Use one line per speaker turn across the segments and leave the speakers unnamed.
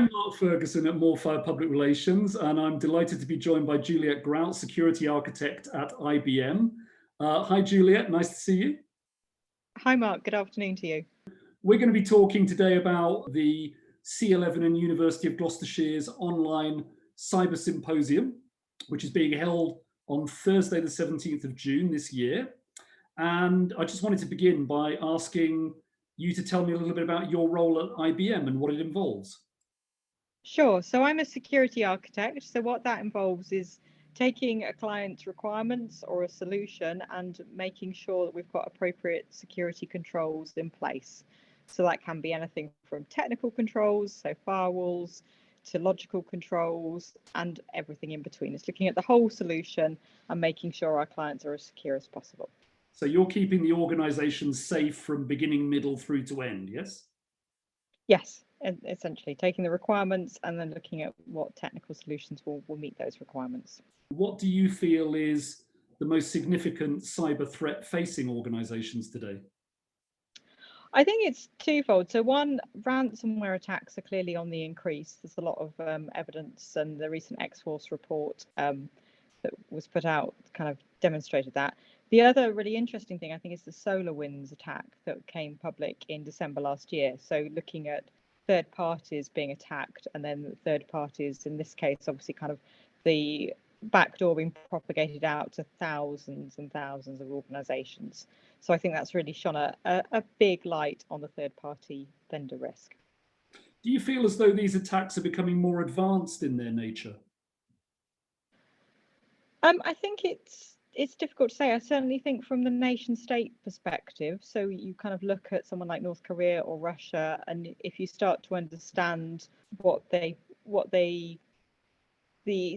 I'm Mark Ferguson at More Fire Public Relations, and I'm delighted to be joined by Juliet Grout, Security Architect at IBM. Hi, Juliet. Nice to see you.
Hi, Mark. Good afternoon to you.
We're going to be talking today about the C11 and University of Gloucestershire's online Cyber Symposium, which is being held on Thursday, the 17th of June this year. And I just wanted to begin by asking you to tell me a little bit about your role at IBM and what it involves.
Sure. So I'm a security architect. So what that involves is taking a client's requirements or a solution and making sure that we've got appropriate security controls in place. So that can be anything from technical controls, so firewalls, to logical controls and everything in between. It's looking at the whole solution and making sure our clients are as secure as possible.
So you're keeping the organization safe from beginning, middle through to end, yes?
Yes, essentially taking the requirements and then looking at what technical solutions will meet those requirements.
What do you feel is the most significant cyber threat facing organizations today?
I think it's twofold. So one, ransomware attacks are clearly on the increase. There's a lot of evidence, and the recent X-Force report that was put out kind of demonstrated that. The other really interesting thing, I think, is the SolarWinds attack that came public in December last year. So looking at third parties being attacked, and then third parties, in this case, obviously kind of the backdoor being propagated out to thousands and thousands of organizations. So I think that's really shone a big light on the third party vendor risk.
Do you feel as though these attacks are becoming more advanced in their nature?
I think it's difficult to say. I certainly think from the nation state perspective, so you kind of look at someone like North Korea or Russia, and if you start to understand what the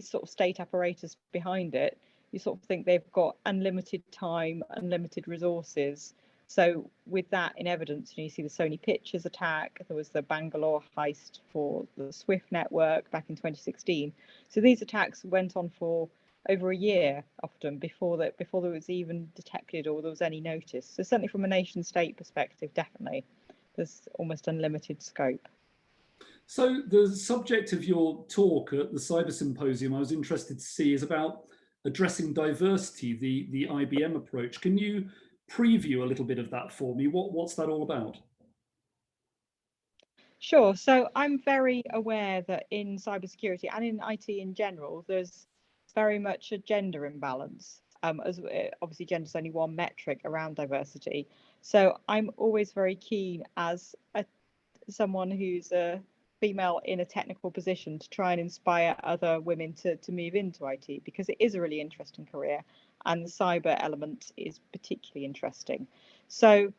sort of state apparatus behind it, you sort of think they've got unlimited time, unlimited resources. So with that in evidence, you see the Sony Pictures attack, there was the Bangalore heist for the Swift network back in 2016. So these attacks went on for over a year often before there was even detected or there was any notice. So certainly from a nation state perspective, definitely there's almost unlimited scope.
So the subject of your talk at the Cyber Symposium I was interested to see is about addressing diversity, the IBM approach. Can you preview a little bit of that for me? What's that all about?
Sure. So I'm very aware that in cybersecurity and in IT in general, there's very much a gender imbalance. As obviously gender is only one metric around diversity. So I'm always very keen as someone who's a female in a technical position to try and inspire other women to move into IT, because it is a really interesting career and the cyber element is particularly interesting. So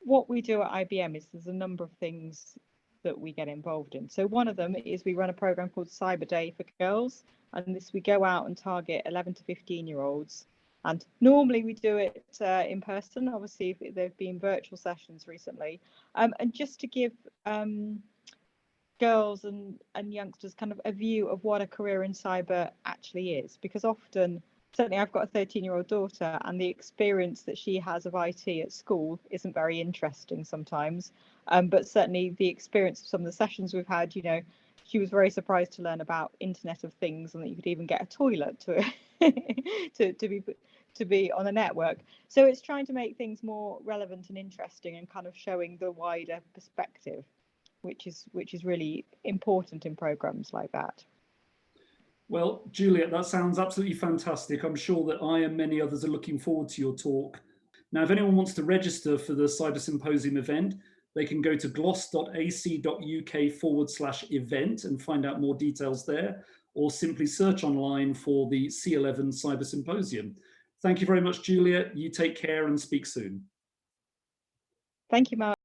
what we do at IBM is there's a number of things that we get involved in. So one of them is we run a program called Cyber Day for Girls, and this we go out and target 11 to 15-year-olds. And normally we do it in person. Obviously, there've been virtual sessions recently, and just to give girls and youngsters kind of a view of what a career in cyber actually is, because often, certainly I've got a 13-year-old daughter, and the experience that she has of IT at school isn't very interesting sometimes. But certainly the experience of some of the sessions we've had, she was very surprised to learn about Internet of Things and that you could even get a toilet to be on a network. So it's trying to make things more relevant and interesting and kind of showing the wider perspective, which is really important in programs like that.
Well, Juliet, that sounds absolutely fantastic. I'm sure that I and many others are looking forward to your talk. Now, if anyone wants to register for the Cyber Symposium event, they can go to gloss.ac.uk/event and find out more details there, or simply search online for the C11 Cyber Symposium. Thank you very much, Juliet. You take care and speak soon.
Thank you, Mark.